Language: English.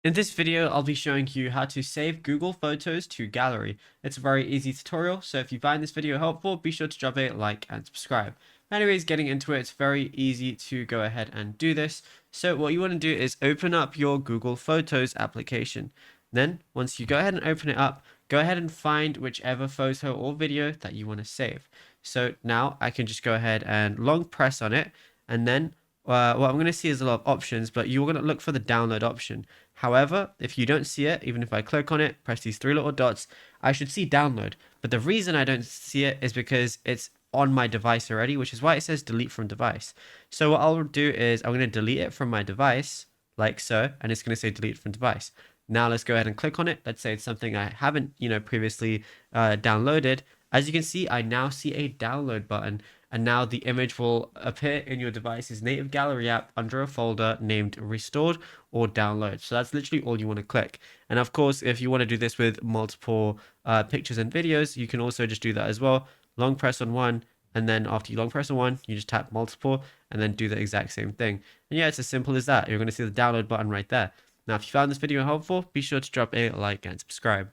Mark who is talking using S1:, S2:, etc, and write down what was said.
S1: In this video, I'll be showing you how to save Google Photos to Gallery. It's a very easy tutorial, so if you find this video helpful, be sure to drop a like and subscribe. Anyways, getting into it, it's very easy to go ahead and do this. So what you want to do is open up your Google Photos application. Then, once you go ahead and open it up, go ahead and find whichever photo or video that you want to save. So now I can just go ahead and long press on it, and then what I'm going to see is a lot of options, but you're going to look for the download option. However, if you don't see it, even if I click on it, press these three little dots, I should see download. But the reason I don't see it is because it's on my device already, which is why it says delete from device. So what I'll do is I'm going to delete it from my device, like so, and it's going to say delete from device. Now let's go ahead and click on it. Let's say it's something I haven't, previously downloaded. As you can see, I now see a download button, and now the image will appear in your device's native gallery app under a folder named restored or download. So that's literally all you want to click. And of course, if you want to do this with multiple pictures and videos, you can also just do that as well. Long press on one, and then after you long press on one, you just tap multiple and then do the exact same thing. And yeah, it's as simple as that. You're going to see the download button right there. Now, if you found this video helpful, be sure to drop a like and subscribe.